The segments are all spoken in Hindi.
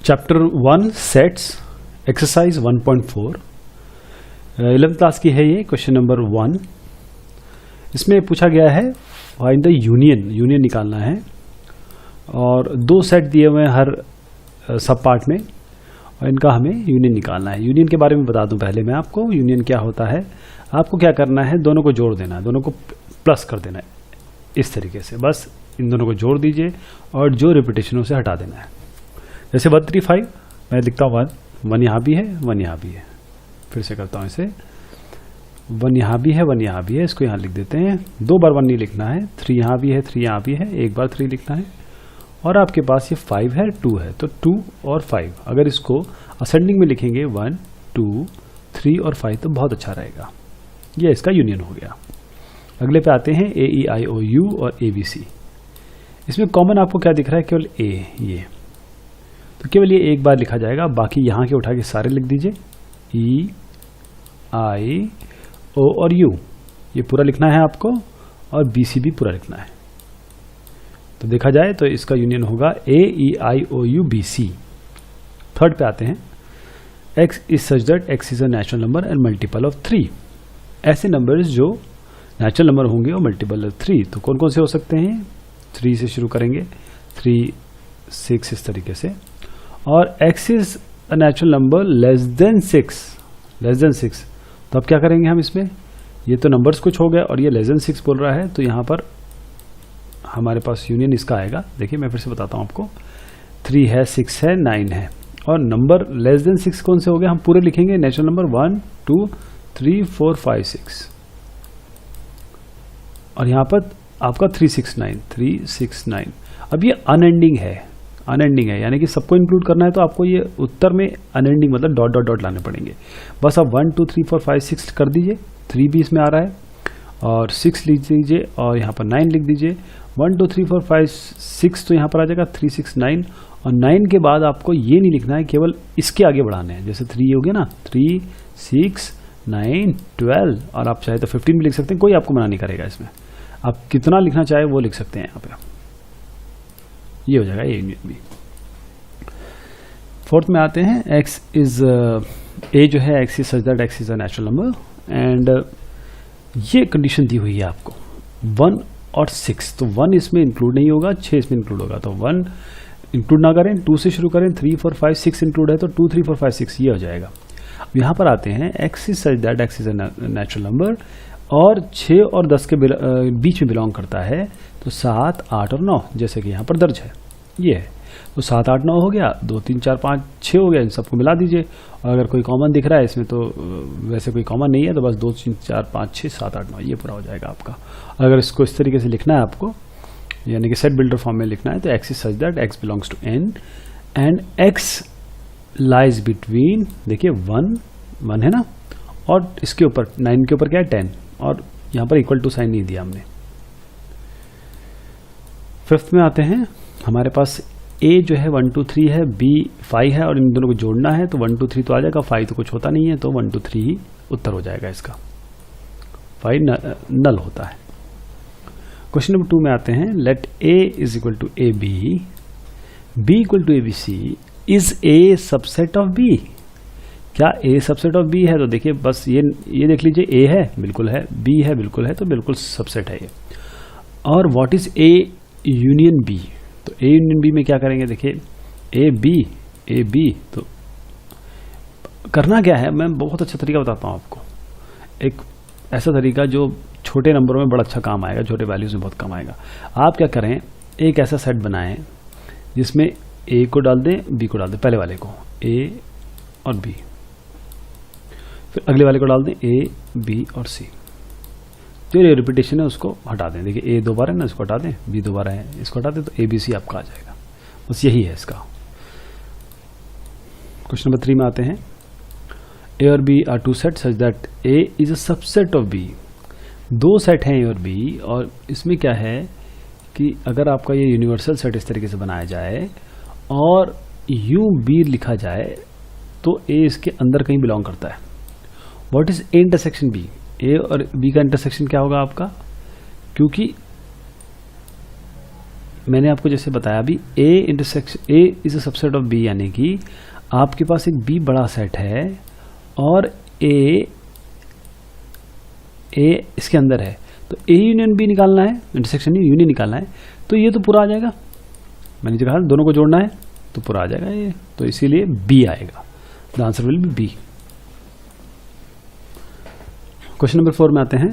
Chapter 1 sets exercise 1.4 11th class की है ये। क्वेश्चन नंबर 1 इसमें पूछा गया है फाइंड द यूनियन निकालना है और दो सेट दिए हुए हैं हर सब पार्ट में और इनका हमें यूनियन निकालना है। यूनियन के बारे में बता दूं पहले मैं आपको, यूनियन क्या होता है। आपको क्या करना है, दोनों को जोड़ देना है, दोनों को प्लस कर देना है इस तरीके से। बस इन दोनों को जोड़ दीजिए और जो रिपीटेशन उसे हटा देना है। जैसे 135 मैं लिखता हूँ 1 यहाँ भी है 1 यहाँ भी है। फिर से करता हूँ इसे, 1 यहाँ भी है 1 यहाँ भी है, इसको यहाँ लिख देते हैं। 2 बार 1 नहीं लिखना है। 3 यहाँ भी है 3 यहाँ भी है, एक बार 3 लिखना है। और आपके पास ये 5 है 2 है, तो 2 और 5 अगर इसको असेंडिंग में लिखेंगे 1 2 3 और 5 तो बहुत अच्छा रहेगा। ये इसका यूनियन हो गया। अगले पे आते हैं AEIOU और ABC। इसमें कॉमन आपको क्या दिख रहा है, केवल A, ये तो केवल ये एक बार लिखा जाएगा। बाकी यहाँ के उठा के सारे लिख दीजिए, E I O और U ये पूरा लिखना है आपको और BC भी पूरा लिखना है। तो देखा जाए तो इसका यूनियन होगा AEIOU BC। थर्ड पे आते हैं, X is such that X is a natural number and multiple of 3। ऐसे नंबर्स जो नेचुरल नंबर होंगे और मल्टीपल ऑफ 3, तो कौन कौन से हो सकते हैं। 3 से शुरू करेंगे, 3 6 इस तरीके से। और x is a natural number less than 6, तो अब क्या करेंगे हम इसमें, ये तो नंबर्स कुछ हो गए और ये लेस देन 6 बोल रहा है, तो यहाँ पर हमारे पास यूनियन इसका आएगा। देखिए मैं फिर से बताता हूँ आपको, 3 है 6 है 9 है और नंबर लेस देन 6 कौन से हो गए, हम पूरे लिखेंगे नेचुरल नंबर 1 2 3 4 5 6 और यहाँ पर आपका 369। अब ये अनएंडिंग है, यानी कि सबको इंक्लूड करना है तो आपको ये उत्तर में अनएंडिंग मतलब डॉट डॉट डॉट लाने पड़ेंगे। बस आप 1 2 3 4 5 6 कर दीजिए, 3 भी इसमें आ रहा है और 6 लिख दीजिए और यहाँ पर 9 लिख दीजिए। 1 2 3 4 5 6 तो यहाँ पर आ जाएगा 3 6 9 और 9 के बाद आपको ये नहीं लिखना है, केवल इसके आगे बढ़ाने हैं। जैसे 3 हो गया ना, 3 6 9 12 और आप चाहे तो 15 भी लिख सकते हैं, कोई आपको मना नहीं करेगा। इसमें आप कितना लिखना चाहे वो लिख सकते हैं। यहाँ पे ये हो जाएगा यूनियन भी। फोर्थ में आते हैं, x इज a जो है x is such that x is a natural number and ये कंडीशन दी हुई है आपको 1 और 6, तो 1 इसमें इंक्लूड नहीं होगा, 6 इसमें इंक्लूड होगा। तो 1 इंक्लूड ना करें, 2 से शुरू करें, 3 4 5 6 इंक्लूड है तो 2 3 4 5 6 ये हो जाएगा। अब यहाँ पर आते हैं, x is such that x is a natural number और 6 और 10 के बीच में बिलोंग करता है, तो 7 8 और 9 जैसे कि यहाँ पर दर्ज है ये है। तो 7 8 9 हो गया, 2 3 4 5 6 हो गया, इन सबको मिला दीजिए। और अगर कोई कॉमन दिख रहा है इसमें तो वैसे कोई कॉमन नहीं है, तो बस 2 3 4 5 6 7 8 9 ये पूरा हो जाएगा आपका। अगर इसको इस तरीके से लिखना है आपको, यानी कि सेट बिल्डर फॉर्म में लिखना है, तो x is such that x belongs to n and x lies between, देखिए 1 है ना, और इसके ऊपर 9 के ऊपर क्या है 10 और यहाँ पर इक्वल टू साइन नहीं दिया हमने। फिफ्थ में आते हैं, हमारे पास a जो है 1 2 3 है, b 5 है और इन दोनों को जोड़ना है, तो 1 2 3 तो आ जाएगा, 5 तो कुछ होता नहीं है, तो 1 2 3 ही उत्तर हो जाएगा इसका। 5 नल होता है। क्वेश्चन नंबर 2 में आते हैं, let a is equal to ab, b equal to abc, is a subset of b। क्या a सबसेट ऑफ b है, तो देखिए बस ये देख लीजिए, a है बिल्कुल है, b है बिल्कुल है, तो बिल्कुल सबसेट है ये। और what is a union b, तो a यूनियन b में क्या करेंगे, देखिए a b, तो करना क्या है, मैं बहुत अच्छा तरीका बताता हूँ आपको। एक ऐसा तरीका जो छोटे नंबरों में बड़ा अच्छा काम आएगा, छोटे वैल्यूज में बहुत कम आएगा। आप क्या करें, एक ऐसा सेट बनाएं जिसमें a को डाल दें, b को डाल दें, पहले वाले को a और b, फिर अगले वाले को डाल दें a b और c। जो ये रिपीटेशन है उसको हटा दें। देखिए a 2 बार है ना, इसको हटा दें, b 2 बार है इसको हटा दें, तो ABC आपका आ जाएगा। बस यही है इसका। क्वेश्चन नंबर 3 में आते हैं, a और b are two set such that a is a subset of b। 2 set हैं a और b, और इसमें क्या है कि अगर आपका ये यूनिवर्सल सेट इस तरीके से बनाया जाए और b लिखा जाए, तो a इसके अंदर कहीं बिलोंग करता है। What is a intersection b, a और b का इंटरसेक्शन क्या होगा आपका, क्योंकि मैंने आपको जैसे बताया अभी A intersection A is a subset of B, यानी कि आपके पास एक बी बड़ा सेट है और ए इसके अंदर है, तो ए यूनियन बी निकालना है, इंटरसेक्शन यूनियन निकालना है, तो ये तो पूरा आ जाएगा। मैंने जो कहा दोनों को जोड़ना है तो पूरा आ जाएगा ये, तो इसीलिए बी आएगा। The answer will be B. Question number 4 में आते हैं।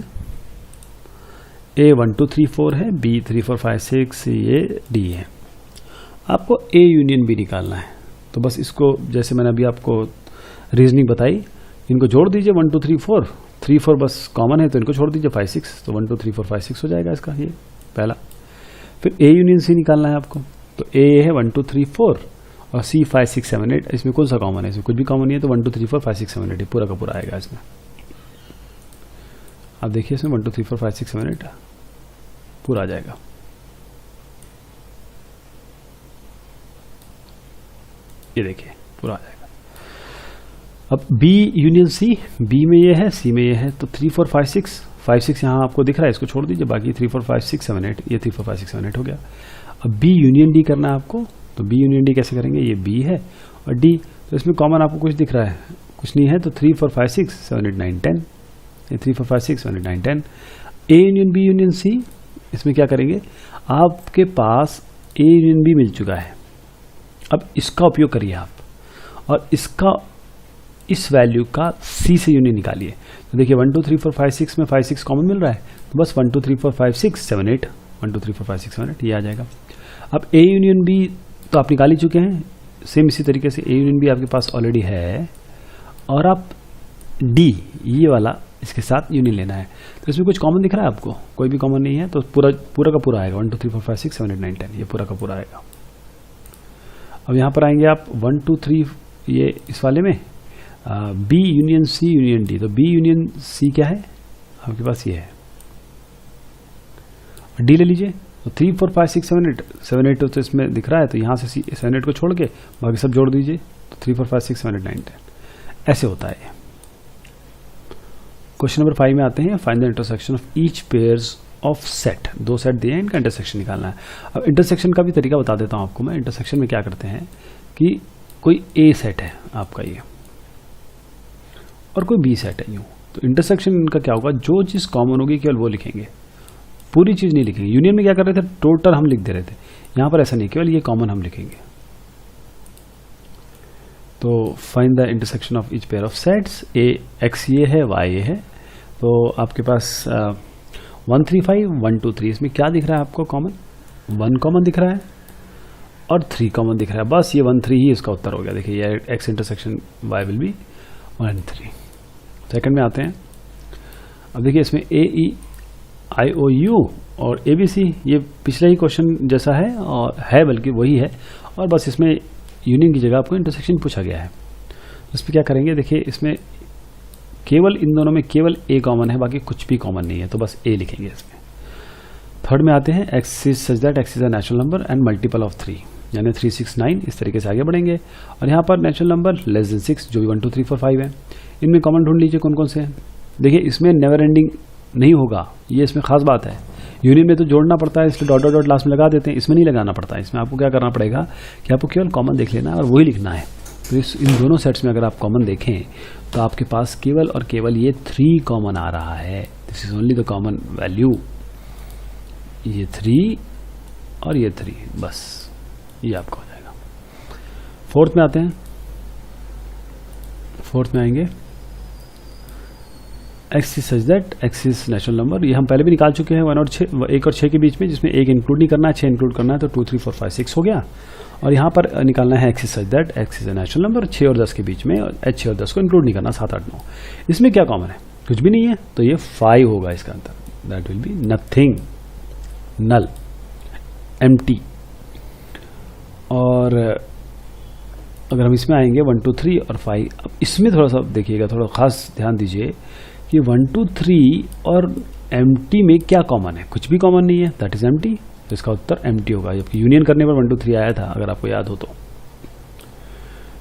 ए 1 2 3 4 है, बी 3 4 5 6, ये डी है। आपको ए यूनियन बी निकालना है, तो बस इसको जैसे मैंने अभी आपको रीजनिंग बताई, इनको जोड़ दीजिए 1 2 3 4, 3 4 बस कॉमन है तो इनको छोड़ दीजिए 5 6, तो 1 2 3 4 5 6 हो जाएगा इसका ये पहला। फिर ए यूनियन सी निकालना है आपको, तो ए है 1 2 3 4 और सी 5 6 7 8, इसमें कौन सा कॉमन है? इसमें कुछ भी कॉमन नहीं है, तो 1 2 3 4 5 6 7 8 पूरा का पूरा आएगा इसमें। आप देखिए इसमें 1 2 3 4 5 6 7 8 पूरा आ जाएगा। ये देखिए पूरा आ जाएगा। अब बी यूनियन सी, बी में ये है सी में ये है, तो 3 4 5 6 5 6 यहाँ आपको दिख रहा है, इसको छोड़ दीजिए, बाकी 3 4 5 6 7 8, ये 3 4 5 6 7 8 हो गया। अब बी यूनियन डी करना है आपको, तो बी यूनियन डी कैसे करेंगे? ये बी है और डी, तो इसमें कॉमन आपको कुछ दिख रहा है? कुछ नहीं है, तो 3 4 5 6 7 8 9 10, ये 3 4 5 6 7 8 9 10। A union B union C, इसमें क्या करेंगे? आपके पास ए यूनियन बी मिल चुका है, अब इसका उपयोग करिए आप, और इसका इस वैल्यू का सी से यूनियन निकालिए। तो देखिए 1 2 3 4 5 6 में 5 6 कॉमन मिल रहा है, तो बस 1 2 3 4 5 6 7 8, 1 2 3 4 5 6 7 8 ये आ जाएगा। अब ए यूनियन बी तो आप निकाल ही चुके हैं, सेम इसी तरीके से ए यूनियन बी आपके पास ऑलरेडी है, और आप डी ये वाला इसके साथ यूनियन लेना है। तो इसमें कुछ कॉमन दिख रहा है आपको? कोई भी कॉमन नहीं है, तो पूरा का पूरा आएगा 1 2 3 4 5 6 7 8 9 10, ये पूरा का पूरा आएगा। अब यहाँ पर आएंगे आप 1 2 3 ये इस वाले में B union C union D, तो बी यूनियन सी क्या है आपके पास? ये है, डी ले लीजिए, तो 3 4 5 6 7 8 7 8 तो इसमें दिख रहा है, तो यहाँ से 7 8 को छोड़ के बाकी सब जोड़ दीजिए, तो 3 4 5 6 7 8 9 10 ऐसे होता है। क्वेश्चन नंबर 5 में आते हैं। Find the intersection of each pairs of set, दो सेट दिए हैं, इनका इंटरसेक्शन निकालना है। अब इंटरसेक्शन का भी तरीका बता देता हूँ आपको मैं। इंटरसेक्शन में क्या करते हैं कि कोई ए सेट है आपका ये, और कोई बी सेट है यूं, तो इंटरसेक्शन इनका क्या होगा? जो चीज कॉमन होगी केवल वो लिखेंगे, पूरी चीज नहीं लिखेंगे। यूनियन में क्या कर रहे थे? टोटल हम लिख दे रहे थे, यहां पर ऐसा नहीं, केवल ये कॉमन हम लिखेंगे। तो find the intersection of each pair of sets, A x ये है, वाई ये है, तो आपके पास 1 3 5 1 2 3, इसमें क्या दिख रहा है आपको कॉमन? 1 कॉमन दिख रहा है और 3 कॉमन दिख रहा है, बस ये 1 3 ही इसका उत्तर हो गया। देखिए ये X intersection Y will be 1 3। Second में आते हैं। अब देखिए इसमें ए ई आई ओ यू और ए बी सी, ये पिछले ही क्वेश्चन जैसा है और है, बल्कि वही है, और बस इसमें यूनियन की जगह आपको इंटरसेक्शन पूछा गया है। इसमें क्या करेंगे? देखिए इसमें केवल इन दोनों में केवल ए कॉमन है, बाकी कुछ भी कॉमन नहीं है, तो बस ए लिखेंगे इसमें। थर्ड में आते हैं। X is such that x is a natural number and multiple of 3, यानी 3 6 9, इस तरीके से आगे बढ़ेंगे। और यहाँ पर नेचुरल नंबर लेस देन 6, जो भी 1 2 3 4 5 है, इनमें कॉमन ढूंढ लीजिए कौन कौन से हैं। देखिए इसमें नेवर एंडिंग नहीं होगा, ये इसमें खास बात है। यूनियन में तो जोड़ना पड़ता है, इसलिए डॉट डॉट डॉट लास्ट में लगा देते हैं, इसमें नहीं लगाना पड़ता है। इसमें आपको क्या करना पड़ेगा कि आपको केवल कॉमन देख लेना है और वही लिखना है। तो इन दोनों सेट्स में अगर आप कॉमन देखें तो आपके पास केवल और केवल ये 3 कॉमन आ रहा है। This is only the common value, ये 3 और ये 3, बस ये आपका हो जाएगा। फोर्थ में आते हैं। फोर्थ में आएंगे x is such that x is natural number, ये हम पहले भी निकाल चुके हैं 1 और 6, 1 और 6 के बीच में, जिसमें 1 इंक्लूड नहीं करना है, 6 इंक्लूड करना है, तो 2 3 4 5 6 हो गया। और यहाँ पर निकालना है x is such that x is a natural number, 6 और 10 के बीच में, 6 और 10 को इंक्लूड नहीं करना, 7 8 9। इसमें क्या कॉमन है? कुछ भी नहीं है, तो ये 5 होगा इसका answer. That will be nothing, null, empty. और अगर हम इसमें आएंगे 1 2 3 और 5, अब इसमें थोड़ा सा देखिएगा, थोड़ा खास ध्यान दीजिए कि 1 2 3 और एम्प्टी में क्या कॉमन है? कुछ भी कॉमन नहीं है, दैट इज एम्प्टी, तो इसका उत्तर एम्प्टी होगा। जबकि यूनियन करने पर 1 2 3 आया था, अगर आपको याद हो तो।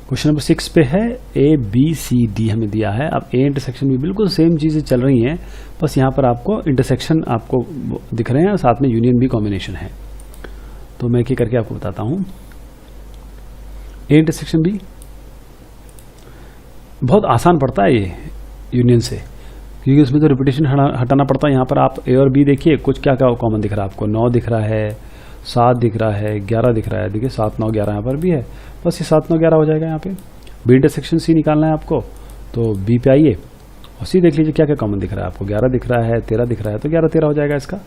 क्वेश्चन नंबर 6 पे है ए बी सी डी हमें दिया है। अब ए इंटरसेक्शन भी बिल्कुल सेम चीजें चल रही हैं, बस यहाँ पर आपको इंटरसेक्शन आपको दिख रहे हैं, साथ में यूनियन भी कॉम्बिनेशन है। तो मैं क्या करके आपको बताता हूं। ए इंटरसेक्शन बी बहुत आसान पड़ता है ये यूनियन से, क्योंकि उसमें तो रिपीटेशन हटाना पड़ता है। यहाँ पर आप ए और बी देखिए, कुछ क्या क्या कॉमन दिख रहा है आपको। 9 दिख रहा है, 7 दिख रहा है, 11 दिख रहा है। देखिए 7 9 11 यहाँ पर भी है, बस ये 7 9 11 हो जाएगा यहाँ पे। बी इंटरसेक्शन सी निकालना है आपको, तो बी पे आइए और सी देख लीजिए क्या क्या कॉमन दिख रहा है आपको। 11 दिख रहा है, 13 दिख रहा है, तो 11 13 हो जाएगा इसका।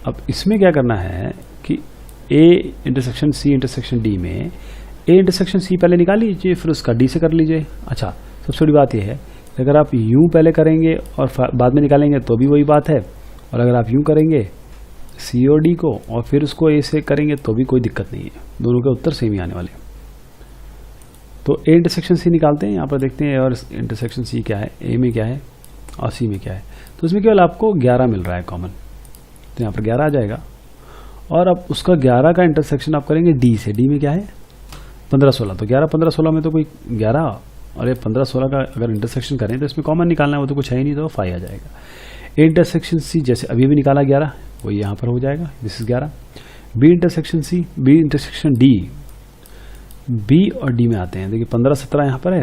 अब इसमें क्या करना है कि A intersection C intersection D में ए इंटरसेक्शन सी पहले निकाल लीजिए, फिर उसका डी से कर लीजिए। अच्छा, सबसे बड़ी बात यह है कि अगर आप यूं पहले करेंगे और बाद में निकालेंगे तो भी वही बात है, और अगर आप यूं करेंगे सी और डी को और फिर उसको ए से करेंगे तो भी कोई दिक्कत नहीं है, दोनों के उत्तर सेम ही आने वाले। तो ए इंटरसेक्शन सी निकालते हैं, यहाँ पर देखते हैं और इंटरसेक्शन सी क्या है, ए में क्या है और सी में क्या है। तो इसमें केवल आपको 11 मिल रहा है कॉमन, तो यहाँ पर 11 आ जाएगा। और अब उसका 11 का इंटरसेक्शन आप करेंगे डी से। डी में क्या है 15 16, तो 11 15 16 में तो कोई 11 और ये 15 16 का अगर इंटरसेक्शन करें तो इसमें कॉमन निकालना है, वो तो कुछ है ही नहीं, तो 5 आ जाएगा। ए इंटरसेक्शन सी जैसे अभी भी निकाला 11, वो यहाँ पर हो जाएगा, this is 11। B intersection C, B intersection D, B और डी में आते हैं। देखिए 15 17 यहाँ पर है,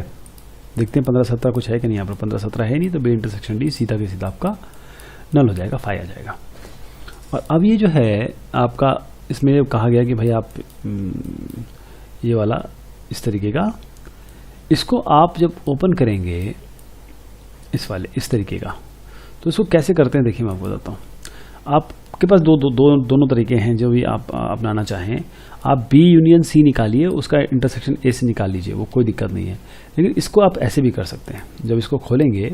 देखते हैं 15 17 कुछ है कि नहीं। यहाँ पर 15 17 है नहीं, तो बी इंटरसेक्शन डी सीधा के सीधा आपका नल हो जाएगा, 5 आ जाएगा। और अब ये जो है आपका, इसमें कहा गया कि भाई आप ये वाला इस तरीके का, इसको आप जब ओपन करेंगे इस वाले इस तरीके का, तो इसको कैसे करते हैं देखिए मैं आपको बताता हूँ। आपके पास दोनों तरीके हैं जो भी आप अपनाना चाहें। आप बी यूनियन सी निकालिए, उसका इंटरसेक्शन ए से निकाल लीजिए, वो कोई दिक्कत नहीं है। लेकिन इसको आप ऐसे भी कर सकते हैं, जब इसको खोलेंगे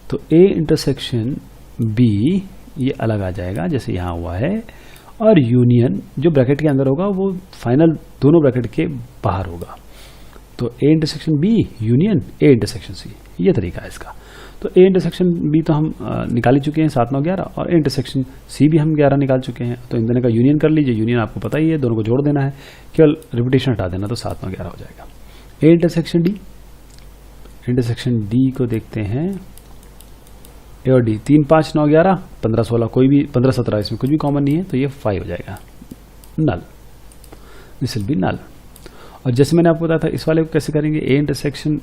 तो ए इंटरसेक्शन बी ये अलग आ जाएगा जैसे यहाँ हुआ है, और यूनियन जो ब्रैकेट के अंदर होगा वो फाइनल दोनों ब्रैकेट के बाहर होगा। तो A intersection B union A intersection C, ये तरीका है इसका। तो ए इंटरसेक्शन बी तो हम निकाल ही चुके हैं 7 9 11, और ए इंटरसेक्शन सी भी हम 11 निकाल चुके हैं। तो इन दोनों का यूनियन कर लीजिए, यूनियन आपको पता ही है, दोनों को जोड़ देना है, केवल रिपीटेशन हटा देना, तो 7 9 11 हो जाएगा। A intersection D, intersection D को देखते हैं, ए और डी 3 5 9 11 15 16, कोई भी 15 17 इसमें कुछ भी कॉमन नहीं है, तो ये 5 हो जाएगा, नल, दिस विल बी नल। और जैसे मैंने आपको बताया था इस वाले को कैसे करेंगे, ए इंटरसेक्शन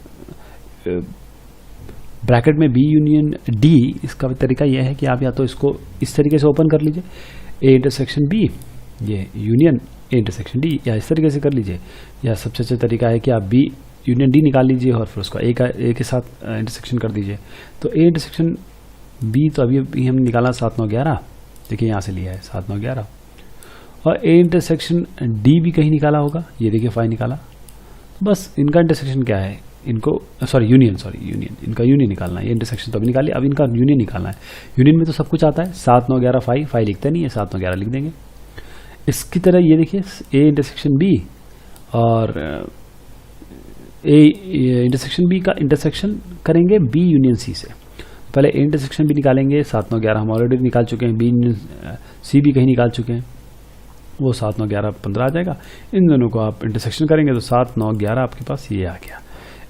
ब्रैकेट में बी यूनियन डी, इसका तरीका यह है कि आप या तो इसको इस तरीके से ओपन कर लीजिए, ए इंटरसेक्शन बी ये यूनियन ए इंटरसेक्शन डी, या इस तरीके से कर लीजिए, या सबसे अच्छा तरीका है कि आप बी यूनियन डी निकाल लीजिए और फिर उसका ए के साथ इंटरसेक्शन कर दीजिए। तो ए इंटरसेक्शन बी तो अभी हम निकाला 7 9 11, देखिए यहाँ से लिया है 7 9 11, और ए इंटरसेक्शन डी भी कहीं निकाला होगा, ये देखिए 5 निकाला। बस इनका इंटरसेक्शन क्या है, इनको यूनियन इनका यूनियन निकालना है। ये इंटरसेक्शन तो अभी निकालिए, अब इनका यूनियन निकालना है। यूनियन में तो सब कुछ आता है, 7 9 11 5 लिखते नहीं है, 7 9 11 लिख देंगे। इसकी तरह ये देखिए ए इंटरसेक्शन बी और ए इंटरसेक्शन बी का इंटरसेक्शन करेंगे बी यूनियन सी से। पहले ए इंटरसेक्शन भी निकालेंगे, 7 9 11 हम ऑलरेडी निकाल चुके हैं, बी यूनियन सी भी कहीं निकाल चुके हैं, वो 7 9 11 15 आ जाएगा। इन दोनों को आप इंटरसेक्शन करेंगे तो 7 9 11 आपके पास ये आ गया।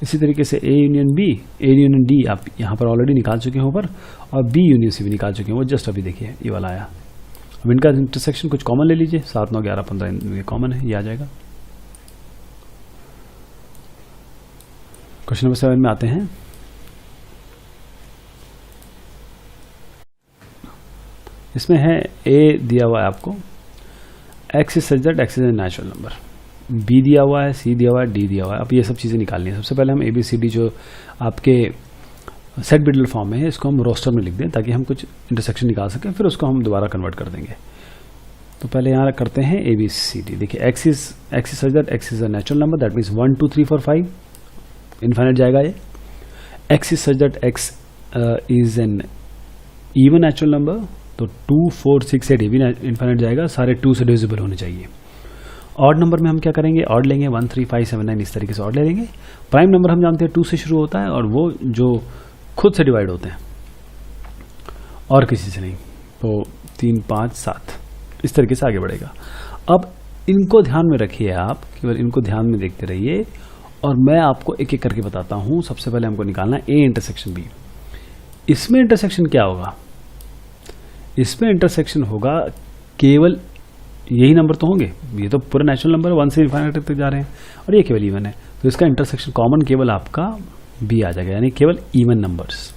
इसी तरीके से A union B, A union D आप यहाँ पर ऑलरेडी निकाल चुके हैं ऊपर, और बी यूनियन सी भी निकाल चुके हैं, वो जस्ट अभी देखिए ये वाला आया। अब इनका इंटरसेक्शन कुछ कॉमन ले लीजिए, 7 9 11 15 इनके कॉमन है, ये आ जाएगा। क्वेश्चन नंबर 7 में आते हैं। इसमें है ए दिया हुआ है आपको, x is such that x is a natural number, B दिया हुआ है, सी दिया हुआ है, डी दिया हुआ है। अब ये सब चीज़ें निकालनी है। सबसे पहले हम ए बी सी डी जो आपके सेट बिल्डर फॉर्म में है, इसको हम रोस्टर में लिख दें ताकि हम कुछ इंटरसेक्शन निकाल सकें, फिर उसको हम दोबारा कन्वर्ट कर देंगे। तो पहले यहाँ करते हैं ए बी सी डी। देखिए x is such that x is a natural number, that means 1 2 3 4 5 infinite जाएगा ये। X is such that x is an even natural number, तो 2 4 6 8 ये भी इनफाइनाइट जाएगा, सारे 2 से डिविजिबल होने चाहिए। ऑड नंबर में हम क्या करेंगे, ऑड लेंगे, 1 3 5 7 9 इस तरीके से ऑड ले लेंगे। प्राइम नंबर हम जानते हैं 2 से शुरू होता है, और वो जो खुद से डिवाइड होते हैं और किसी से नहीं, तो 3 5 7 इस tariके से आगे बढ़ेगा। अब इनको ध्यान में रखिए, आप केवल इनको ध्यान में देखते रहिए, और मैं आपको एक एक करके बताता हूं। सबसे पहले हमको निकालना है ए इंटरसेक्शन बी। इसमें इंटरसेक्शन क्या होगा, इसमें इंटरसेक्शन होगा केवल यही नंबर तो होंगे, ये तो पूरा नेचुरल नंबर है, 1 से इन्फिनिटी तक जा रहे हैं, और ये केवल इवन है, तो इसका इंटरसेक्शन कॉमन केवल आपका बी आ जाएगा, यानी केवल इवन नंबर्स।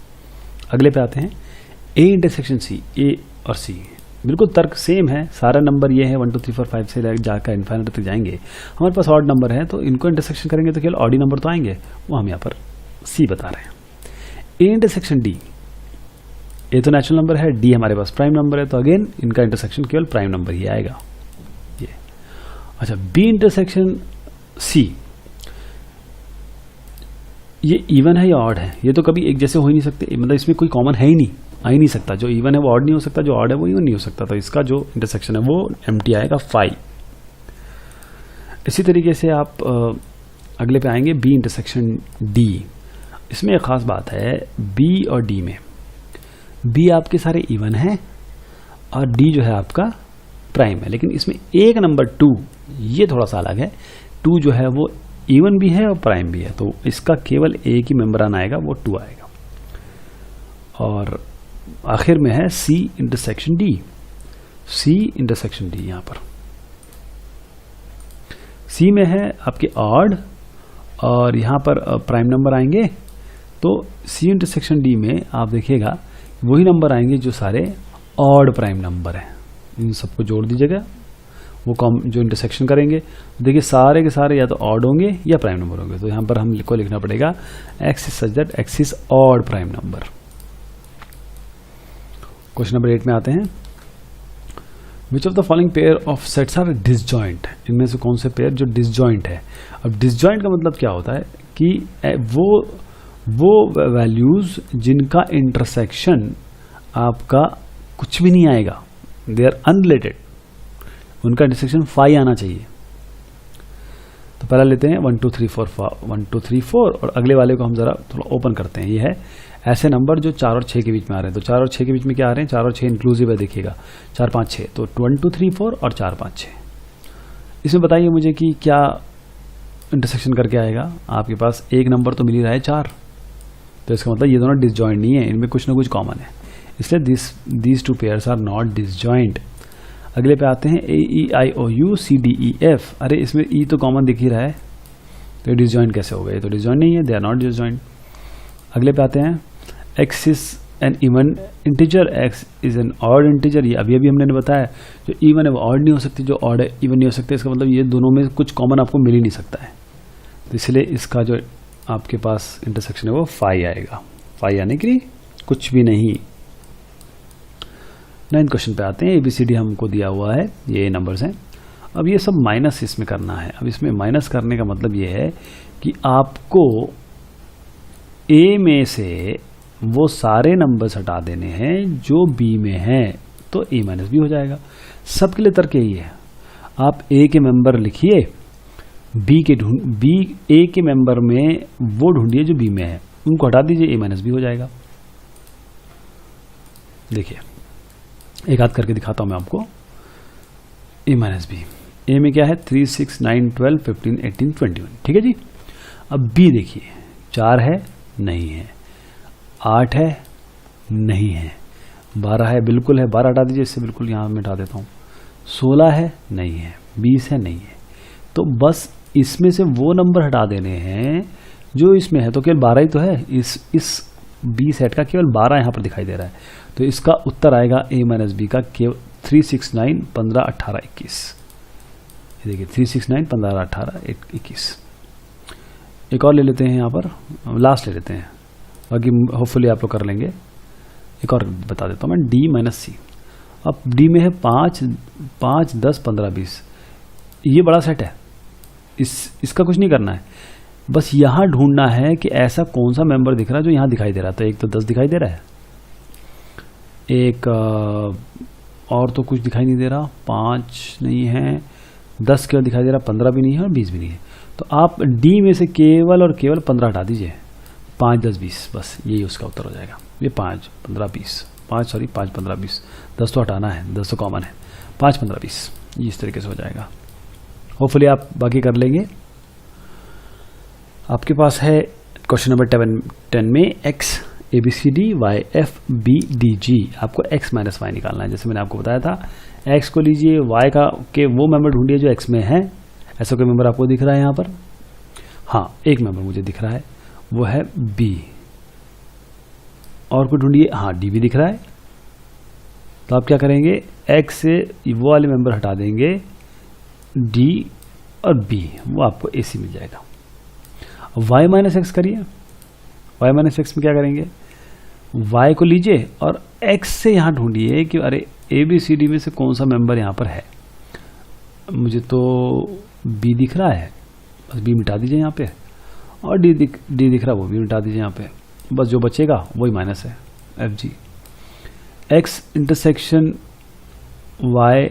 अगले पे आते हैं ए इंटरसेक्शन सी, ए और सी बिल्कुल तर्क सेम है, सारा नंबर ये है 1 2 3 4 5 से जाकर इन्फिनिटी तक जाएंगे। हमारे पास ऑड नंबर है तो इनको इंटरसेक्शन करेंगे तो केवल ऑड ही नंबर तो आएंगे, वो हम यहाँ पर सी बता रहे हैं। ए इंटरसेक्शन डी, ए तो नेचुरल नंबर है, डी हमारे पास प्राइम नंबर है, तो अगेन इनका इंटरसेक्शन केवल प्राइम नंबर ही आएगा ये। अच्छा, बी इंटरसेक्शन सी, ये इवन है या ऑड है? ये तो कभी एक जैसे हो ही नहीं सकते, मतलब इसमें कोई कॉमन है ही नहीं, आ ही नहीं सकता। जो इवन है वो ऑड नहीं हो सकता, जो ऑड है वो इवन नहीं हो सकता, तो इसका जो इंटरसेक्शन है वो एम्प्टी आएगा 5। इसी तरीके से आप अगले पे आएंगे बी इंटरसेक्शन डी। इसमें एक खास बात है बी और डी में, बी आपके सारे इवन है और डी जो है आपका प्राइम है, लेकिन इसमें एक नंबर 2 ये थोड़ा सा अलग है। 2 जो है वो इवन भी है और प्राइम भी है, तो इसका केवल एक ही मेंबरान आएगा, वो 2 आएगा। और आखिर में है C intersection D, C intersection D. यहां पर सी में है आपके ऑड और यहां पर प्राइम नंबर आएंगे, तो सी इंटरसेक्शन डी में आप देखिएगा वही नंबर आएंगे जो सारे ऑड प्राइम नंबर हैं, इन सबको जोड़ दीजिएगा, वो जो इंटरसेक्शन करेंगे देखिए सारे के सारे या तो ऑड होंगे या प्राइम नंबर होंगे, तो यहां पर हमको लिखना पड़ेगा x is such that x is odd prime number. Question number 8 में आते हैं, which of the following pair of sets are disjoint, इनमें से कौन से पेयर जो डिसजॉइंट है। अब डिसजॉइंट का मतलब क्या होता है कि वो वैल्यूज जिनका इंटरसेक्शन आपका कुछ भी नहीं आएगा, दे आर अनरिलेटेड, उनका इंटरसेक्शन 5 आना चाहिए। तो पहला लेते हैं 1 2 3 4 और अगले वाले को हम जरा थोड़ा ओपन करते हैं। ये है ऐसे नंबर जो 4 और 6 के बीच में आ रहे हैं, तो 4 और 6 के बीच में क्या आ रहे हैं, 4 और 6 इंक्लूसिव है, देखिएगा 4 5 6, तो 1 2 3 4 और 4 5 6। इसमें बताइए मुझे कि क्या इंटरसेक्शन करके आएगा। आपके पास एक नंबर तो मिल ही रहा है 4, तो इसका मतलब ये दोनों डिसजॉइंट नहीं है, इनमें कुछ ना कुछ कॉमन है, इसलिए these two pairs are not disjoint. अगले पे आते हैं A E I O U C D E F. अरे इसमें ई तो कॉमन दिख ही रहा है, तो ये डिसजॉइंट कैसे हो गए, तो डिसजॉइंट नहीं है, दे आर नॉट डिसजॉइंट। अगले पे आते हैं x is an even integer, x is an odd integer. ये अभी हमने बताया जो इवन है वो ऑड नहीं हो सकती, जो ऑड है इवन नहीं हो सकती, इसका मतलब ये दोनों में कुछ कॉमन आपको मिल ही नहीं सकता है, तो इसलिए इसका जो आपके पास इंटरसेक्शन है वो 5 आएगा, 5 यानी कि कुछ भी नहीं। 9 क्वेश्चन पे आते हैं, ABCD हमको दिया हुआ है, ये नंबर्स हैं। अब ये सब माइनस इसमें करना है। अब इसमें माइनस करने का मतलब ये है कि आपको A में से वो सारे नंबर्स हटा देने हैं जो B में हैं, तो A माइनस B हो जाएगा। सबके लिए तर्क यही है, आप A के मेंबर लिखिए, A के मेंबर में वो ढूंढिए जो B में है, उनको हटा दीजिए, A माइनस B हो जाएगा। देखिए एक हाथ करके दिखाता हूं मैं आपको, A माइनस B, A में क्या है 3 6 9 12 15 18 21, ठीक है जी। अब B देखिए 4 है नहीं है, 8 है नहीं है, 12 है बिल्कुल है, 12 हटा दीजिए, इससे बिल्कुल यहां मैं हटा देता हूं, 16 है नहीं है, 20 है नहीं है, तो बस इसमें से वो नंबर हटा देने हैं जो इसमें है, तो केवल 12 ही तो है, इस B सेट का केवल 12 यहां पर दिखाई दे रहा है, तो इसका उत्तर आएगा A माइनस B का केवल 3 6 9 15 18 21। ये देखिए 3 6 9 15 18 21। एक और ले लेते हैं, यहाँ पर लास्ट ले लेते हैं, बाकी होपफुली आप लोग कर लेंगे। एक और बता देता हूँ मैं, D माइनस C। अब D में है 5 5 10 15 20, ये बड़ा सेट है, इसका कुछ नहीं करना है, बस यहाँ ढूंढना है कि ऐसा कौन सा मेंबर दिख रहा है जो यहाँ दिखाई दे रहा है। तो एक तो 10 दिखाई दे रहा है, एक और तो कुछ दिखाई नहीं दे रहा, 5 नहीं है, 10 केवल दिखाई दे रहा, 15 भी नहीं है और 20 भी नहीं है, तो आप D में से केवल और केवल 15 हटा दीजिए, 5 10 20, बस यही उसका उत्तर हो जाएगा। ये 5 15 20 5 15 20, 10 तो हटाना है, 10 तो कॉमन है, 5 15 20, ये इस तरीके से हो जाएगा। होपफुली आप बाकी कर लेंगे। आपके पास है क्वेश्चन नंबर 10 में x ABCD Y F B D G, आपको x माइनस वाई निकालना है। जैसे मैंने आपको बताया था एक्स को लीजिए, वाई का के वो मेंबर ढूंढिए जो एक्स में है। ऐसा कोई मेंबर आपको दिख रहा है यहाँ पर? हाँ, एक मेंबर मुझे दिख रहा है, वो है बी। और कोई ढूंढिए, हाँ डी भी दिख रहा है। तो आप क्या करेंगे, एक्स से वो वाले मेंबर हटा देंगे, डी और बी, वो आपको ए सी मिल जाएगा। वाई माइनस एक्स करिए, वाई माइनस एक्स में क्या करेंगे, वाई को लीजिए और एक्स से यहाँ ढूंढिए कि अरे ए बी सी डी में से कौन सा मेंबर यहाँ पर है। मुझे तो बी दिख रहा है, बस बी मिटा दीजिए यहाँ पे, और डी दिख रहा है, वो भी मिटा दीजिए यहाँ पे। बस जो बचेगा वही माइनस है, F G. X intersection Y,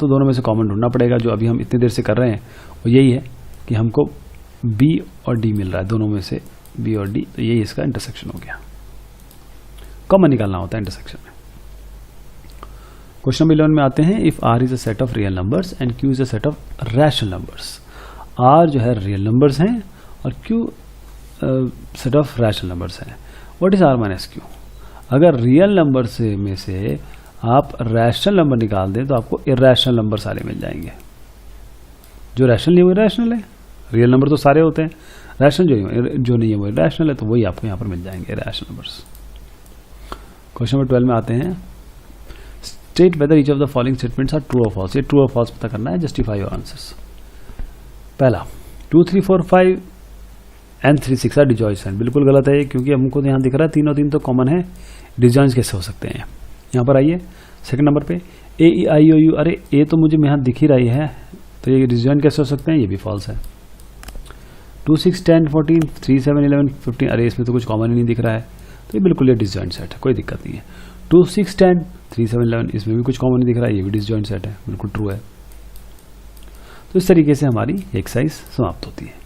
तो दोनों में से कॉमन ढूंढना पड़ेगा। जो अभी हम इतनी देर से कर रहे हैं वो यही है कि हमको बी और डी मिल रहा है, दोनों में से बी और डी, तो यही इसका इंटरसेक्शन हो गया। कॉमन निकालना होता है इंटरसेक्शन में। क्वेश्चन नंबर 11 में आते हैं, if R is a set of real numbers and Q is a set of rational numbers. R जो है रियल नंबर्स हैं और Q set of rational numbers हैं। What is R minus Q? अगर रियल नंबर में से आप रैशनल नंबर निकाल दें तो आपको इरैशनल नंबर सारे मिल जाएंगे। जो रैशनल नहीं है वो इरैशनल है, रियल नंबर तो सारे होते हैं, रैशनल जो नहीं है वो इरैशनल है, तो वही आपको यहाँ पर मिल जाएंगे इरैशनल नंबर्स। क्वेश्चन नंबर 12 में आते हैं, state whether each of the following statements are true और फॉल्स। ये ट्रू और फॉल्स पता करना है, जस्टिफाई योर आंसर्स। पहला, 2 3 4 5 एंड 3 6 आर डिजॉइंट। बिल्कुल गलत है, क्योंकि हमको तो यहाँ दिख रहा है 3 और 3 तो कॉमन है, डिजॉइंट कैसे हो सकते हैं? यहाँ पर आइए सेकंड नंबर पे, ए ई आई ओ यू, अरे ए तो मुझे यहाँ दिख ही रही है, तो ये डिजॉइंट कैसे हो सकते हैं? ये भी फॉल्स है। 2 6 10 14 3 7 11 15, अरे इसमें तो कुछ कॉमन ही नहीं दिख रहा है, तो ये बिल्कुल ये डिसजॉइंट सेट है, कोई दिक्कत नहीं है। 2 6 10 3 7 11, इसमें भी कुछ कॉमन नहीं दिख रहा है, ये भी डिसजॉइंट सेट है, बिल्कुल ट्रू है। तो इस तरीके से हमारी एक्सरसाइज समाप्त होती है।